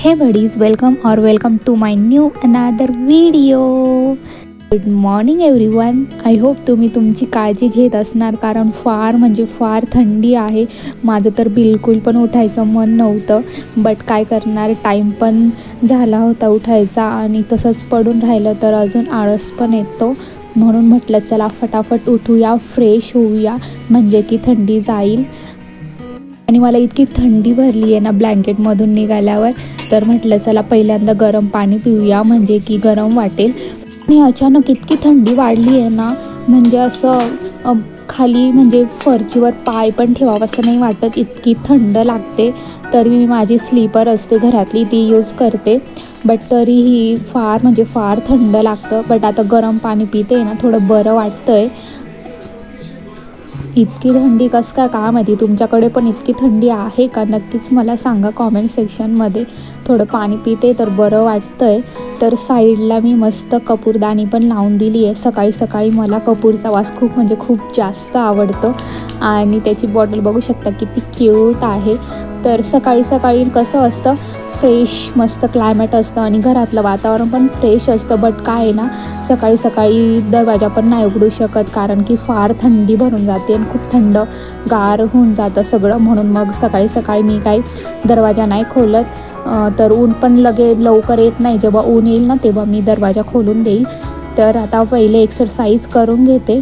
Hey buddies, welcome to my new another video. Good morning everyone. I hope तुम्ही तुमची काळजी घेत असणार, कारण फार थंडी आहे. माझं तर बिलकुल पण उठायचं मन नव्हतं, बट काय करणार, टाईम पण झाला होता उठायचा आणि तसंच पडून राहिलं तर अजून आळस पण येतो. म्हणून म्हटलं चला फटाफट उठूया, फ्रेश होऊया, म्हणजे की थंडी जाईल. आणि मला इतकी थंडी भरली आहे ना ब्लँकेटमधून निघाल्यावर, तर म्हटलं चला पहिल्यांदा गरम पाणी पिऊया, म्हणजे की गरम वाटेल. आणि अचानक इतकी थंडी वाढली आहे ना, म्हणजे असं खाली म्हणजे फरचीवर पाय पण ठेवावं असं नाही वाटत, इतकी थंड लागते. तरी मी माझी स्लीपर असते घरातली ती यूज करते, बट तरीही फार थंड लागतं. बट आता गरम पाणी पिते ना, थोडं बरं वाटतं आहे. इतकी थंडी कसं काय माहिती, तुमच्याकडे पण इतकी थंडी आहे का नक्कीच मला सांगा कॉमेंट सेक्शनमध्ये. थोडं पाणी पिते तर बरं वाटतं आहे. तर साईडला मी मस्त कपूरदानी पण लावून दिली आहे. सकाळी मला कपूरचा वास खूप जास्त आवडतो. आणि त्याची बॉटल बघू शकता किती क्यूट आहे. तर सकाळी कसं असतं, फ्रेश मस्त क्लायमेट असतं आणि घरातलं वातावरण पण फ्रेश असतं. बट काय आहे ना, सकाळी दरवाजा पण नाही उघडू शकत, कारण की फार थंडी भरून जाते आणि खूप थंड गार होऊन जातं सगळं. म्हणून मग सकाळी मी काही दरवाजा नाही खोलत. तर ऊन पण लवकर येत नाही. जेव्हा ऊन येईल ना तेव्हा मी दरवाजा खोलून देईल. तर आता पहिले एक्सरसाइज करून घेते.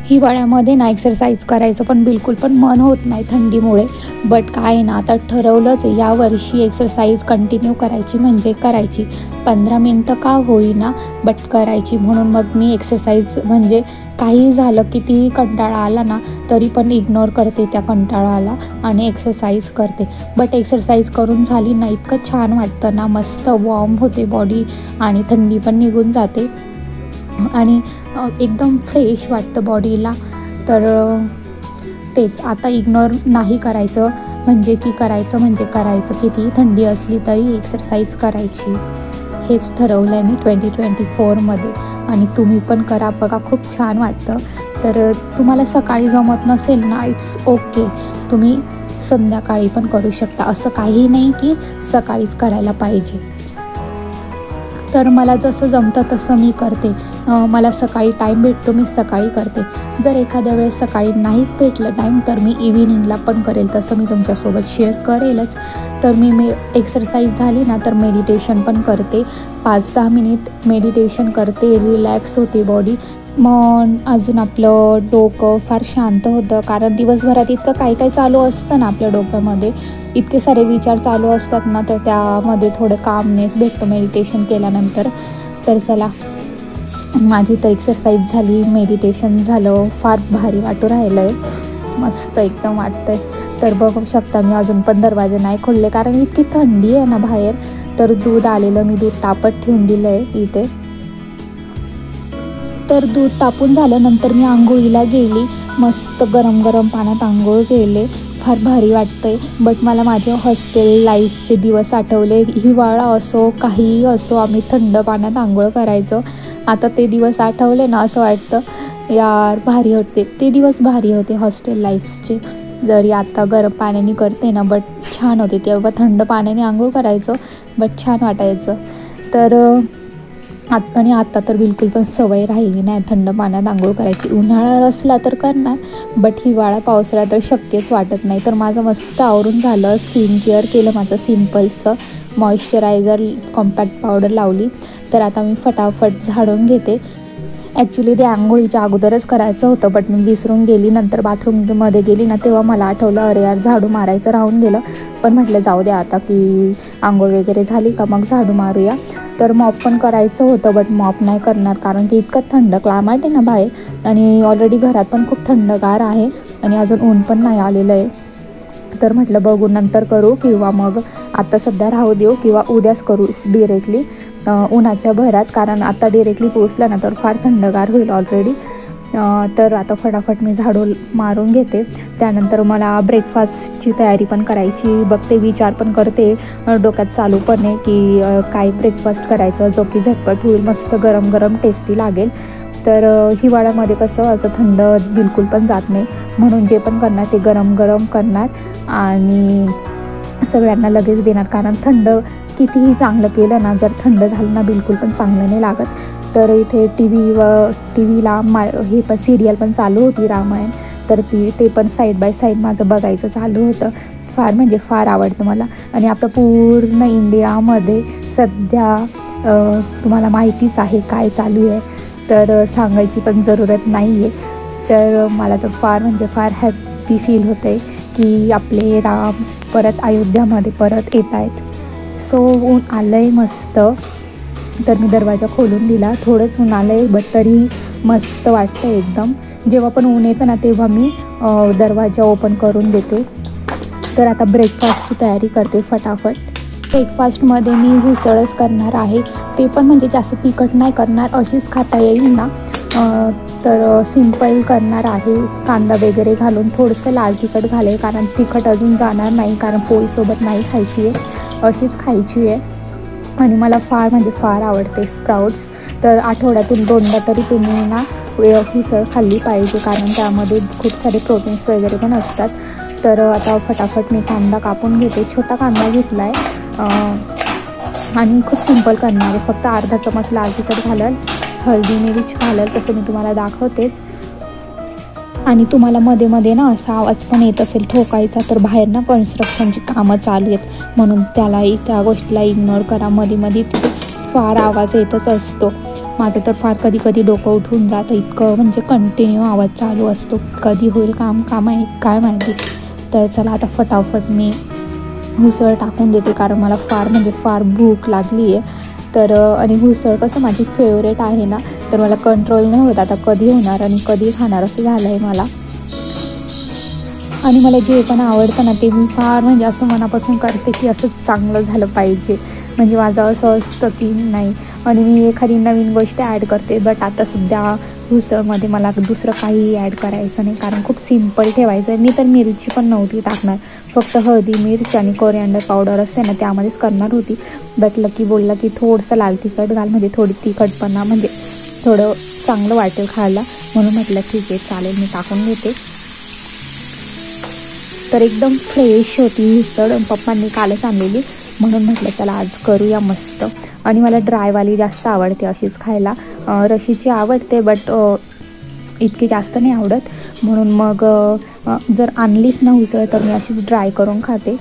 हिवाळ्यामध्ये ना एक्सरसाइज करायचं पण बिलकुल पण मन होत नाही थंडीमुळे. बट काय ना, आता ठरवलंच आहे यावर्षी एक्सरसाइज कंटिन्यू करायची, म्हणजे करायची. 15 मिनटं का होईना बट करायची. म्हणून मग मी एक्सरसाइज म्हणजे काही झालं, कितीही कंटाळा आला ना तरी पण इग्नोर करते त्या कंटाळाला आणि एक्सरसाइज करते. बट एक्सरसाइज करून झाली ना, इतकं छान वाटतं ना, मस्त वॉर्म होते बॉडी आणि थंडी पण निघून जाते आणि एकदम फ्रेश वाटतं बॉडीला. तर तेच आता इग्नोर नाही करायचं, म्हणजे करायचं कितीही थंडी असली तरी एक्सरसाइज करायची. हेच ठरवलं आहे मी 2024मध्ये. आणि तुम्ही पण करा बघा, खूप छान वाटतं. तर तुम्हाला सकाळी जमत नसेल ना, इट्स ओके, तुम्ही संध्याकाळी पण करू शकता. असं काही नाही की सकाळीच करायला पाहिजे. तर मला जसं जमतं तसं मी करते. मला सकाळी टाईम भेटतो मी सकाळी करते. जर एखाद्या वेळेस सकाळी नाहीच भेटलं टाईम तर मी इव्हिनिंगला पण करेल, तसं मी तुमच्यासोबत शेअर करेलच. तर मी एक्सरसाइज झाली ना तर मेडिटेशन पण करते. 5-10 मिनिट मेडिटेशन करते, रिलॅक्स होते बॉडी, मन, अजून आपलं डोकं फार शांत होतं. कारण दिवसभरात इतकं काय चालू असतं ना आपल्या डोक्यामध्ये, इतके सारे विचार चालू असतात ना, तर त्यामध्ये थोडं कामनेस भेटतो मेडिटेशन केल्यानंतर. तर चला, माझी तर एक्सरसाइज झाली, मेडिटेशन झालं, फार भारी वाटू राहिलं आहे, मस्त एकदम वाटतं आहे. तर बघू शकता मी अजून पण दरवाजे नाही खोलले, कारण इतकी थंडी आहे ना बाहेर. तर दूध आलेलं मी दूध तापत ठेवून दिलं आहे इथे. तर दूध तापून झाल्यानंतर मी आंघोळीला गेली. मस्त गरम पाण्यात आंघोळ केले, फार भारी वाटतं आहे. बट मला माझ्या हॉस्टेल लाईफचे दिवस आठवले. हिवाळा असो काहीही असो, आम्ही थंड पाण्यात आंघोळ करायचो. आता ते दिवस आठवले ना असं वाटतं यार, भारी होते ते दिवस, भारी होते हॉस्टेल लाईफचे. जरी आता गरम पाण्याने करते ना, बट छान होते. तेव्हा थंड पाण्याने आंघोळ करायचं, बट छान वाटायचं. तर आणि आता तर बिलकुल पण सवय राहिली नाही थंड पाण्यात आंघोळ करायची. उन्हाळा असला तर करणार, बट हिवाळा पावसाळा तर शक्यच वाटत नाही. तर माझं मस्त आवरून झालं, स्किन केअर केलं माझं सिम्पल्सचं, मॉइश्चरायझर, कॉम्पॅक्ट पावडर लावली. तर आता मी फटाफट झाडून घेते. ॲक्च्युली ते आंघोळीच्या अगोदरच करायचं होतं, बट मी विसरून गेली. नंतर बाथरूममध्ये गेली ना तेव्हा मला आठवलं, अरे यार झाडू मारायचं राहून गेलं. पण म्हटलं जाऊ द्या, आता की आंघोळ वगैरे झाली का मग झाडू मारूया. तर मॉप पण करायचं होतं, बट मॉप नाही करणार, कारण की इतकं थंड क्लायमेट आहे ना बाहेर, आणि ऑलरेडी घरात पण खूप थंडगार आहे आणि अजून ऊन पण नाही आलेलं आहे. तर म्हटलं बघू नंतर करू, किंवा मग आता सध्या राहू देऊ, किंवा उद्याच करू डिरेक्टली उन्हाच्या भरात. कारण आता डिरेक्टली पोचलं ना तर फार थंडगार होईल ऑलरेडी. तर आता फटाफट मी झाडू मारून घेते. त्यानंतर मला ब्रेकफास्टची तयारी पण करायची, बघते, विचार पण करते, डोक्यात चालू पण आहे की काय ब्रेकफास्ट करायचं जो की झटपट होईल, मस्त गरम टेस्टी लागेल. तर हिवाळ्यामध्ये कसं असं थंड बिलकुल पण जात नाही, म्हणून जे पण करणार ते गरम करणार. आणि सगळ्यांना लगेच देणार, कारण थंड कितीही चांगलं केलं ना, जर थंड झालं ना बिलकुल पण चांगलं नाही लागत. तर इथे टी व्हीला हे पण सिरियल पण चालू होती रामायण, तर ते पण साईड बाय साईड माझं बघायचं चालू होतं. फार म्हणजे फार आवडतं मला. आणि आपलं पूर्ण इंडियामध्ये सध्या तुम्हाला माहितीच आहे काय चालू आहे, तर सांगायची पण जरूरत नाही आहे. तर मला तर फार म्हणजे फार हॅपी फील होतं आहे की आपले राम परत अयोध्यामध्ये परत येत आहेत. सो ऊन आलं आहे मस्त, तर मी दरवाजा खोलून दिला. थोडंच ऊन आलं आहे बट तरी मस्त वाटतं एकदम. जेव्हा पण ऊन येतं ना तेव्हा मी दरवाजा ओपन करून देते. तर आता ब्रेकफास्टची तयारी करते फटाफट. ब्रेकफास्टमध्ये मी हुसळच करणार आहे, ते पण म्हणजे जास्त तिखट नाही करणार, अशीच खाता येईल ना, तर सिंपल करणार आहे. कांदा वगैरे घालून थोडंसं लाल तिखट घालेल, कारण तिखट अजून जाणार नाही, कारण पोळीसोबत नाही खायची आहे, अशीच खायची आहे. आणि मला फार म्हणजे फार आवडते स्प्राउट्स. तर आठवड्यातून 2दा तरी तुम्ही ना हुसळ खाल्ली पाहिजे, कारण त्यामध्ये खूप सारे प्रोटीन्स वगैरे पण असतात. तर आता फटाफट मी कांदा कापून घेते. छोटा कांदा घेतला आहे आणि खूप सिंपल करणार आहे. फक्त अर्धा चमच लाल तिखट घालेल, हळदी मिरची घालेल, तसं मी तुम्हाला दाखवतेच. आणि तुम्हाला मध्ये मध्ये ना असा आवाज पण येत असेल ठोकायचा, तर बाहेर ना कन्स्ट्रक्शनची कामं चालू आहेत, म्हणून त्या गोष्टीला इग्नोर करा. मध्ये मध्ये तिथे फार आवाज येतच असतो. माझं तर फार कधी कधी डोकं उठून जातं, इतकं म्हणजे कंटिन्यू आवाज चालू असतो. कधी होईल काम आहे काय माहिती. तर चला आता फटाफट मी हुसळ टाकून देते, कारण मला फार म्हणजे फार भूक लागली आहे. तर आणि हुसळ कसं माझी फेवरेट आहे ना, तर मला कंट्रोल नाही होत आता कधी होणार आणि कधी खाणार असं झालं आहे मला. आणि मला जे पण आवडतं ना ते मी फार म्हणजे असं मनापासून करते की असं चांगलं झालं पाहिजे. म्हणजे माझं असं असतं की नाही, आणि मी एखादी नवीन गोष्ट ॲड करते. बट आता सध्या हुसळमध्ये मला दुसरं काही ॲड करायचं नाही, कारण खूप सिंपल ठेवायचं आहे. मी तर मिरची पण नव्हती टाकणार, फक्त हळदी मिरची आणि कोरिअँडर पावडर असते ना त्यामध्येच करणार होती. बट लकी बोलला की थोडंसं लाल तिखट घाल, म्हणजे थोडी तिखटपणा म्हणजे थोडं चांगलं वाटेल खायला, म्हणून म्हटलं ठीक आहे चालेल मी टाकून घेते. तर एकदम फ्रेश होती हुसळ, पप्पांनी कालच आणलेली, म्हणून म्हटलं चला आज करूया मस्त. आणि मला ड्रायवाली जास्त आवडते अशीच खायला. रशीची आवडते बट इतकी जास्त नाही आवडत, म्हणून मग जर आणलीच ना हुसळ तर मी अशीच ड्राय करून खाते.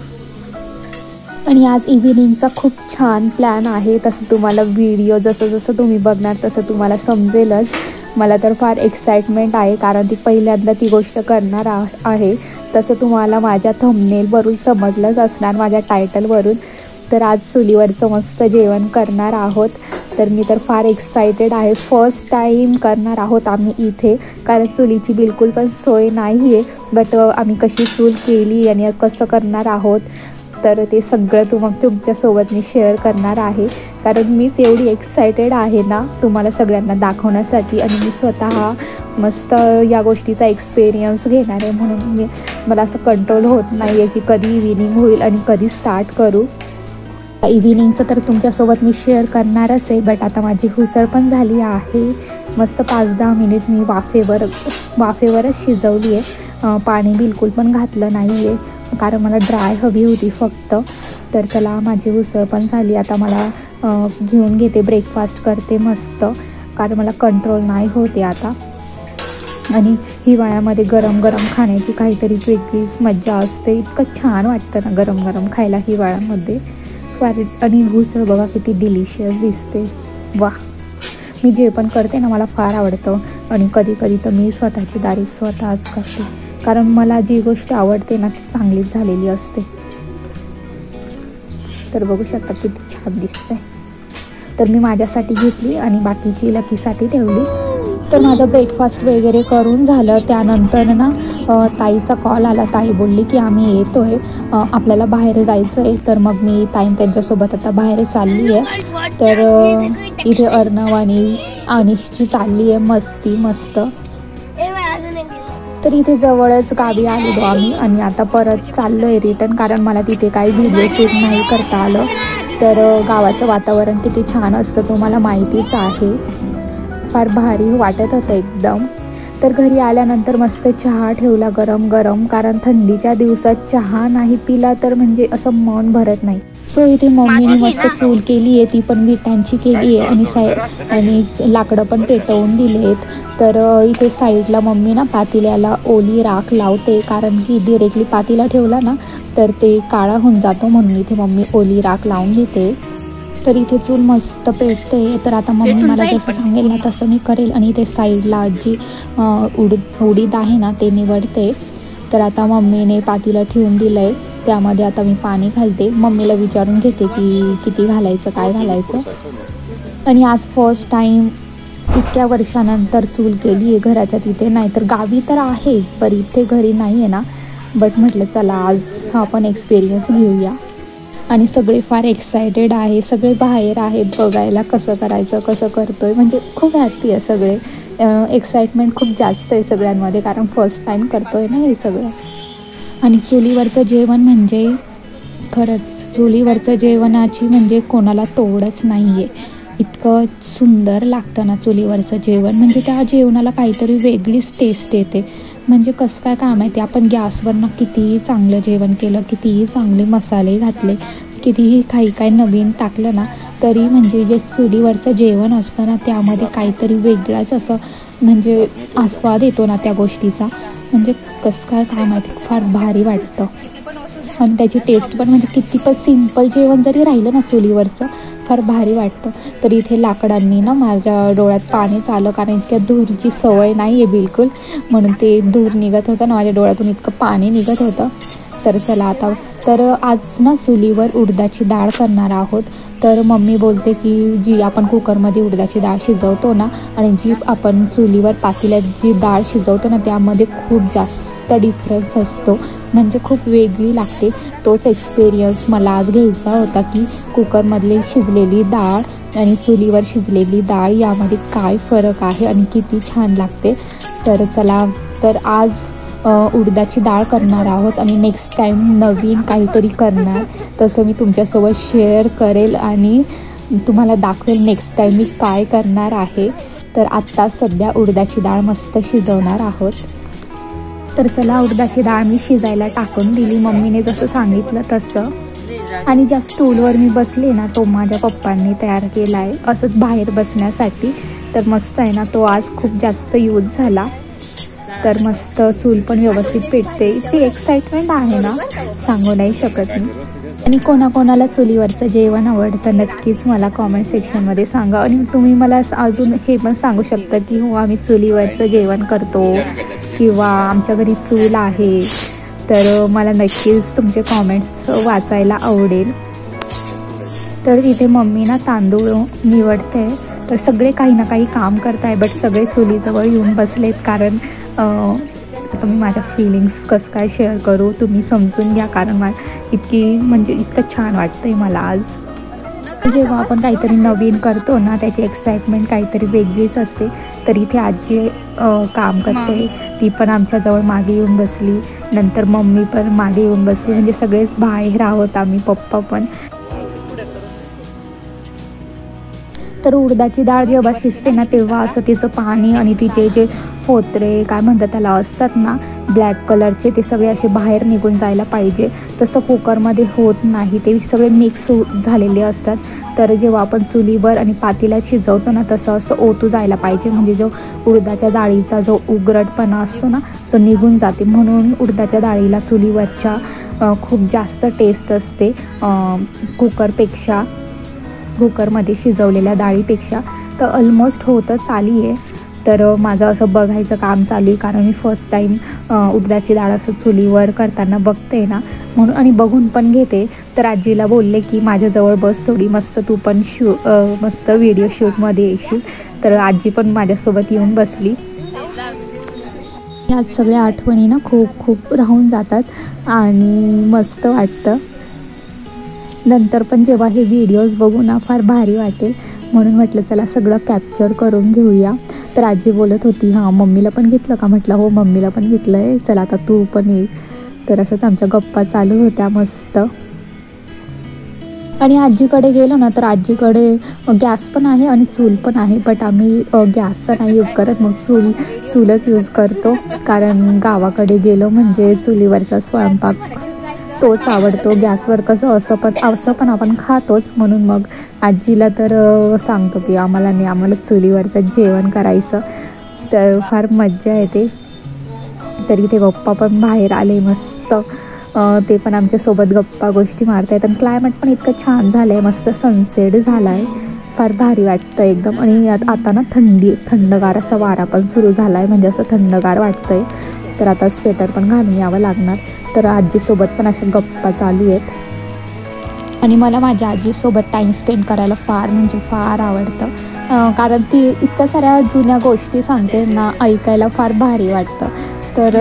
आणि आज इव्हिनिंगचा खूप छान प्लॅन आहे. तसं तुम्हाला व्हिडिओ जसं तुम्ही बघणार तसं तुम्हाला समजेलच. मला तर फार एक्साइटमेंट आहे, कारण ती पहिल्यांदा ती गोष्ट करणार आहे. तसं तुम्हाला माझ्या थंबनेलवरून समजलंच असणार, माझ्या टायटलवरून. तर आज चुलीवरचं मस्त जेवण करणार आहोत. तर मी तर फार एक्सायटेड आहे. फर्स्ट टाईम करणार आहोत आम्ही इथे, कारण चुलीची बिलकुल पण सोय नाही आहे. बट आम्ही कशी चूल केली आणि कसं करणार आहोत तर ते सगळं तुमच्यासोबत मी शेअर करणार आहे, कारण मीच एवढी एक्सायटेड आहे ना तुम्हाला सगळ्यांना दाखवण्यासाठी. आणि मी स्वतः मस्त या गोष्टीचा एक्सपिरियन्स घेणार आहे, म्हणून मला असं कंट्रोल होत नाही आहे की कधी इव्हिनिंग होईल आणि कधी स्टार्ट करू. इव्हिनिंगचं तर तुमच्यासोबत मी शेअर करणारच आहे. बट आता माझी हुसळ पण झाली आहे मस्त. 5-10 मिनिट मी वाफेवरच शिजवली आहे. पाणी बिलकुल पण घातलं नाही आहे, कारण मला ड्राय हवी होती फक्त. तर चला माझी हुसळ पण झाली. आता मला घेऊन घेते, ब्रेकफास्ट करते मस्त, कारण मला कंट्रोल नाही होते आता. आणि हिवाळ्यामध्ये गरम गरम खाण्याची काहीतरी वेगळीच मज्जा असते. इतकं छान वाटतं ना गरम गरम खायला हिवाळ्यामध्ये. आणि हुसळ बघा किती डिलिशियस दिसते. वाह, मी जे पण करते ना मला फार आवडतं. आणि कधी कधी तर मी स्वतःची तारीफ स्वतःच करते, कारण मला जी गोष्ट आवडते ना ती चांगलीच झालेली असते. तर बघू शकता किती छान दिसते. तर मी माझ्यासाठी घेतली आणि बाकीची लकीसाठी ठेवली. तर माझं ब्रेकफास्ट वगैरे करून झालं. त्यानंतर ना ताईचा कॉल आला. ताई बोलली की आम्ही येतो आहे, आपल्याला बाहेर जायचं आहे. तर मग मी त्यांच्यासोबत आता बाहेर चालली आहे. तर इथे अर्णव आणि अनिशची चालली आहे मस्ती मस्त. तर इथे जवळच गावी आलेलो आम्ही आणि आता परत चाललो आहे रिटर्न, कारण मला तिथे काही व्हिडिओ शूट नाही करता आलं. तर गावाचं वातावरण किती छान असतं तुम्हाला माहितीच आहे. फार भारी वाटत होतं एकदम. तर घरी आल्यानंतर मस्त चहा ठेवला गरम गरम, कारण थंडीच्या दिवसात चहा नाही पिला तर म्हणजे असं मन भरत नाही. सो इथे मम्मीने मस्त चूल केली आहे, ती पण विटांची केली आहे आणि लाकडं पण पेटवून दिले आहेत. तर इथे साईडला मम्मी ना पातेल्याला ओली राख लावते, कारण की डिरेक्टली पातेला ठेवला ना तर ते काळा होऊन जातो, म्हणून इथे मम्मी ओली राख लावून घेते. तर इथे चूल मस्त पेटते. तर आता मम्मी मला जसं सांगेल ना तसं मी करेल. आणि इथे साईडला आजी उडीद आहे ना ते निवडते. तर आता मम्मीने पातेलं ठेवून दिलं आहे, त्यामध्ये आता मी पाणी घालते. मम्मीला विचारून घेते की किती घालायचं, काय घालायचं. आणि आज फर्स्ट टाईम इतक्या वर्षानंतर चूल केली आहे घराच्या तिथे. नाहीतर गावी तर आहेच, पण इथे घरी नाही आहे ना. बट म्हटलं चला आज हा पण एक्सपिरियन्स घेऊया. आणि सगळे फार एक्सायटेड आहे, सगळे बाहेर आहेत बघायला कसं करायचं, कसं करतोय. म्हणजे खूप हॅप्पी आहे सगळे. एक्साइटमेंट खूप जास्त आहे सगळ्यांमध्ये, कारण फर्स्ट टाईम करतोय ना हे सगळं. आणि चुलीवरचं जेवण म्हणजे खरंच चुलीवरचं जेवणाची म्हणजे कोणाला तोडच नाही आहे. इतकं सुंदर लागतं ना चुलीवरचं जेवण. म्हणजे त्या जेवणाला काहीतरी वेगळीच टेस्ट येते. म्हणजे कसं काय माहिती, आपण गॅसवरनं कितीही चांगलं जेवण केलं, कितीही चांगले मसाले घातले, कितीही काय नवीन टाकलं ना, तरी म्हणजे जे चुलीवरचं जेवण असतं ना त्यामध्ये काहीतरी वेगळाच असं म्हणजे आस्वाद येतो ना त्या गोष्टीचा. म्हणजे कसं काय माहिती, फार भारी वाटतं. आणि त्याची टेस्ट पण म्हणजे किती पण सिंपल जेवण जरी राहिलं ना चुलीवरचं फार भारी वाटतं. तर इथे लाकडांनी ना माझ्या डोळ्यात पाणीच आलं, कारण इतक्या धूरची सवय नाही आहे बिलकुल, म्हणून ते धूर निघत होतं ना माझ्या डोळ्यातून, इतकं पाणी निघत होतं. तर चला आता तर आज ना चुलीवर उडदाची डाळ करणार आहोत. तर मम्मी बोलते की जी आपण कुकरमध्ये उडदाची डाळ शिजवतो ना आणि जी आपण चुलीवर पातेल्यात जी डाळ शिजवतो ना त्यामध्ये खूप जास्त डिफरन्स असतो, म्हणजे खूप वेगळी लागते. तोच एक्सपिरियन्स मला आज घ्यायचा होता की कुकरमधली शिजलेली डाळ आणि चुलीवर शिजलेली डाळ यामध्ये काय फरक आहे आणि किती छान लागते. तर चला, तर आज उडदाची डाळ करणार आहोत आणि नेक्स्ट टाईम नवीन काहीतरी करणार, तसं मी तुमच्यासोबत शेअर करेल आणि तुम्हाला दाखवेल नेक्स्ट टाईम मी काय करणार आहे. तर आत्ता सध्या उडदाची डाळ मस्त शिजवणार आहोत. तर चला, उडदाची डाळ मी शिजायला टाकून दिली मम्मीने जसं सांगितलं तसं. आणि ज्या स्टूलवर मी बसले ना तो माझ्या पप्पांनी तयार केला आहे असंच बाहेर बसण्यासाठी. तर मस्त आहे ना, तो आज खूप जास्त यूज झाला. तर मस्त चूल पण व्यवस्थित पेटते. इतकी एक्साइटमेंट आहे ना सांगू नाही शकत मी. आणि कोणाकोणाला चुलीवरचं जेवण आवडतं नक्कीच मला कॉमेंट सेक्शनमध्ये सांगा. आणि तुम्ही मला अजून हे पण सांगू शकता की हो आम्ही चुलीवरचं जेवण करतो किंवा आमच्या घरी चूल आहे. तर मला नक्कीच तुमचे कॉमेंट्स वाचायला आवडेल. तर इथे मम्मी ना तांदूळ निवडते. तर सगळे काही ना काही काम करत आहे, बट सगळे चुलीजवळ येऊन बसलेत. कारण आता मी माझ्या फिलिंग्स कसं काय शेअर करू तुम्ही समजून घ्या, कारण इतकं छान वाटतं आहे मला आज. जेव्हा आपण काहीतरी नवीन करतो ना त्याची एक्साइटमेंट काहीतरी वेगळीच असते. तर इथे आजी काम करते, ती पण आमच्याजवळ मागे येऊन बसली. नंतर मम्मी पण मागे येऊन बसली. म्हणजे सगळेच बाहेर आहोत आम्ही, पप्पा पण. तर उडदाची डाळ जेव्हा शिजते ना तेव्हा असं तिचं पाणी आणि तिचे जे फोतरे काय म्हणतात त्याला असतात ना ब्लॅक कलरचे, ते सगळे असे बाहेर निघून जायला पाहिजे. तसं कुकरमध्ये होत नाही, ते सगळे मिक्स झालेले असतात. तर जेव्हा आपण चुलीवर आणि पातेल्यात शिजवतो ना तसं असं ओतू जायला पाहिजे. म्हणजे जो उडदाच्या डाळीचा जो उघरटपणा असतो ना तो निघून जाते. म्हणून उडदाच्या डाळीला चुलीवरच्या खूप जास्त टेस्ट असते कुकरमध्ये शिजवलेल्या डाळीपेक्षा. तर ऑलमोस्ट होतच आली आहे. तर माझं असं बघायचं काम चालू आहे, कारण मी फर्स्ट टाईम उडदाची डाळ असं चुलीवर करताना बघते ना म्हणून, आणि बघून पण घेते. तर आजीला बोलले की माझ्याजवळ बस थोडी, मस्त तू पण मस्त व्हिडिओ शूटमध्ये येशील. तर आजी पण माझ्यासोबत येऊन बसली. यात सगळ्या आठवणी ना खूप खूप राहून जातात आणि मस्त वाटतं. नंतर पण जेव्हा हे व्हिडिओज बघू ना फार भारी वाटेल, म्हणून म्हटलं चला सगळं कॅप्चर करून घेऊया. तर आजी बोलत होती हां मम्मीला पण घेतलं का, म्हटलं हो मम्मीला पण घेतलं आहे, चला आता तू पण ये. तर असंच आमच्या गप्पा चालू होत्या मस्त. आणि आजीकडे गेलो ना तर आजीकडे गॅस पण आहे आणि चूल पण आहे, बट आम्ही गॅसचा नाही यूज करत, मग चूलच यूज करतो. कारण गावाकडे गेलो म्हणजे चुलीवरचा स्वयंपाक तोच आवडतो. गॅसवर कसं असं पण आपण खातोच, म्हणून मग आजीला तर सांगतो की आम्हाला नाही, आम्हाला चुलीवरचं जेवण करायचं. तर फार मज्जा येते. तर इथे पप्पा पण बाहेर आले मस्त, ते पण आमच्यासोबत गप्पा गोष्टी मारत आहेत. आणि क्लायमेट पण इतकं छान झालं आहे, मस्त सनसेट झाला आहे, फार भारी वाटतं एकदम. आणि आता ना थंडगार असा वारा पण सुरू झाला आहे, म्हणजे असं थंडगार वाटतं आहे. तर आता स्वेटर पण घालून यावं लागणार. तर आजीसोबत पण अशा गप्पा चालू आहेत. आणि मला माझ्या आजीसोबत टाईम स्पेंड करायला फार आवडतं. कारण ती इतक्या साऱ्या जुन्या गोष्टी सांगते ना, ऐकायला फार भारी वाटतं. तर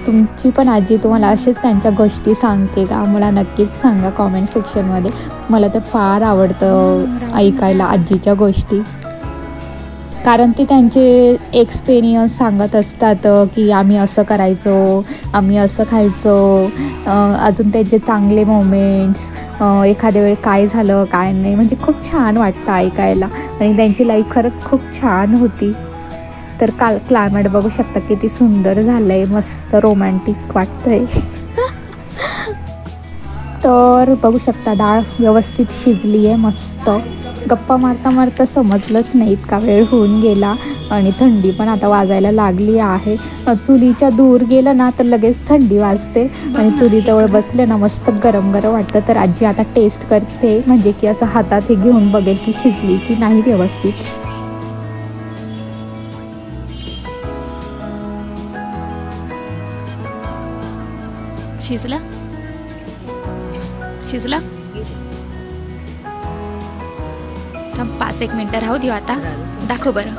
तुमची पण आजी तुम्हाला असेच त्यांच्या गोष्टी सांगते का? मला नक्कीच सांगा कॉमेंट सेक्शनमध्ये. मला तर फार आवडतं ऐकायला आजीच्या गोष्टी, कारण ते त्यांचे एक्सपिरियन्स सांगत असतात की आम्ही असं करायचो, आम्ही असं खायचो. अजून त्यांचे चांगले मोमेंट्स, एखाद्या वेळी काय झालं काय नाही, म्हणजे खूप छान वाटतं ऐकायला. आणि त्यांची लाईफ खरंच खूप छान होती. तर क्लायमेट बघू शकता किती सुंदर झालं आहे, मस्त रोमॅन्टिक वाटतं आहे. तर बघू शकता डाळ व्यवस्थित शिजली आहे मस्त. गप्पा मारता मारता समजलंच नाही इतका वेळ होऊन गेला. आणि थंडी पण आता वाजायला लागली आहे. चुलीच्या दूर गेलं ना तर लगेच थंडी वाजते, आणि चुलीजवळ बसलं ना मस्त गरम गरम वाटतं. तर आजी आता टेस्ट करते, म्हणजे की असं हातात हे घेऊन बघेल की शिजली की नाही व्यवस्थित. शिजला 5-1 मिनटं राहू देऊ. आता दाखव बरं,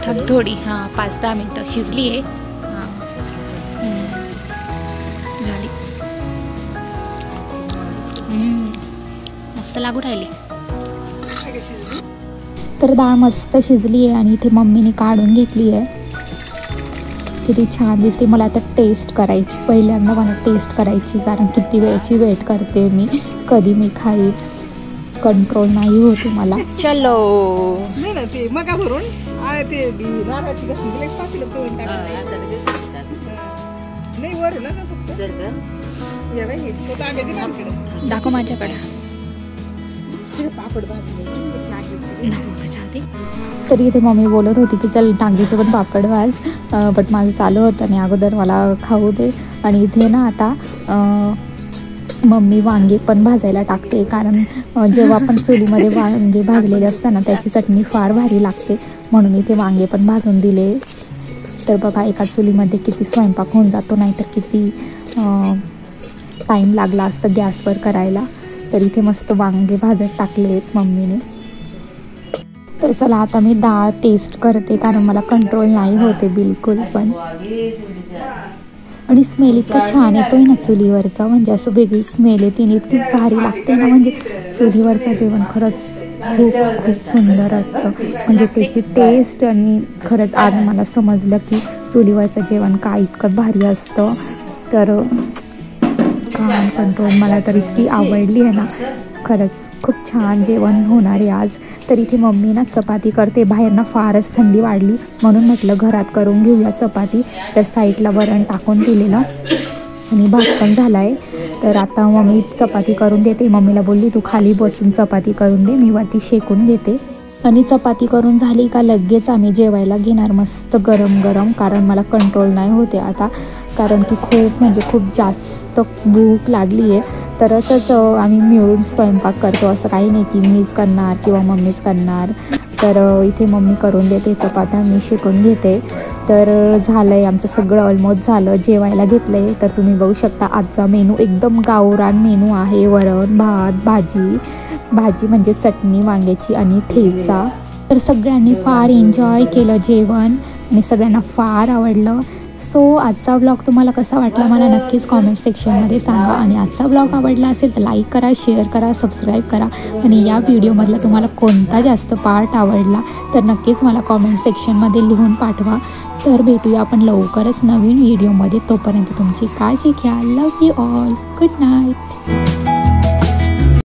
थांब थोडी. 5-10 मिनटं शिजली आहे. झाली. मस्त लागू राहिली. तर डाळ मस्त शिजली आहे आणि इथे मम्मीने काढून घेतली आहे. किती छान दिसते. मला आता टेस्ट करायची, पहिल्यांदा मला टेस्ट करायची, कारण किती वेळची वेट करते मी, कधी मी खाईल, कंट्रोल नाही होत मला. चलो ते मगा भरून ते दाखव माझ्याकडे. तरी इथे मम्मी बोलत होती की चल टांगेचे पण पापड भाज, बट माझं चालू होतं आणि अगोदर मला खाऊ दे. आणि इथे ना आता मम्मी वांगे पण भाजायला टाकते, कारण जेव्हा आपण चुलीमध्ये वांगे भाजलेले असताना त्याची चटणी फार भारी लागते, म्हणून इथे वांगे पण भाजून दिले. तर बघा एका चुलीमध्ये किती स्वयंपाक होऊन जातो, नाहीतर किती टाईम लागला असतं गॅसवर करायला. तर इथे मस्त वांगे भाजत टाकले आहेत मम्मीने. तर चला आता मी डाळ टेस्ट करते, कारण मला कंट्रोल नाही होते बिलकुल पण. आणि स्मेल इतका छान येतोय ना चुलीवरचा, म्हणजे असं वेगळी स्मेल येते, इतकी भारी लागते ना. म्हणजे चुलीवरचं जेवण खरंच खूप खूप सुंदर असतं, म्हणजे त्याची टेस्ट. आणि खरंच आज मला समजलं की चुलीवरचं जेवण काय इतकं भारी असतं. तर काय कंट्रोल, मला तर इतकी आवडली आहे ना, खरंच खूप छान जेवण होणार आहे आज. तर इथे मम्मी ना चपाती करते, बाहेर ना फारच थंडी वाढली, म्हणून म्हटलं घरात करून घेऊया चपाती. तर साईडला वरण टाकून दिलेलं आणि भात पण झाला आहे. तर आता मम्मी चपाती करून देते. मम्मीला बोलली तू खाली बसून चपाती करून दे, मी वरती शेकून घेते. आणि चपाती करून झाली का लगेच आम्ही जेवायला घेणार मस्त गरम गरम, कारण मला कंट्रोल नाही होते आता, कारण की खूप जास्त भूक लागली आहे. तर असंच आम्ही मिळून स्वयंपाक करतो, असं काही नाही की मीच करणार किंवा मम्मीच करणार. तर इथे मम्मी करून देते चपात्या, मी शिकून घेते. तर झालं आहे आमचं सगळं, ऑलमोस्ट झालं, जेवायला घेतलं आहे. तर तुम्ही बघू शकता आजचा मेनू एकदम गावरान मेनू आहे. वरण भात भाजी म्हणजे चटणी वांग्याची आणि ठेचा. तर सगळ्यांनी फार एन्जॉय केलं जेवण आणि सगळ्यांना फार आवडलं. सो आजचा ब्लॉग तुम्हाला कसा वाटला मला नक्कीच कॉमेंट सेक्शनमध्ये सांगा. आणि आजचा ब्लॉग आवडला असेल तर लाईक करा, शेअर करा, सबस्क्राईब करा. आणि या व्हिडिओमधला तुम्हाला कोणता जास्त पार्ट आवडला तर नक्कीच मला कॉमेंट सेक्शनमध्ये लिहून पाठवा. तर भेटूया आपण लवकरच नवीन व्हिडिओमध्ये. तोपर्यंत तुमची काळजी घ्या. लव यू ऑल. Good night.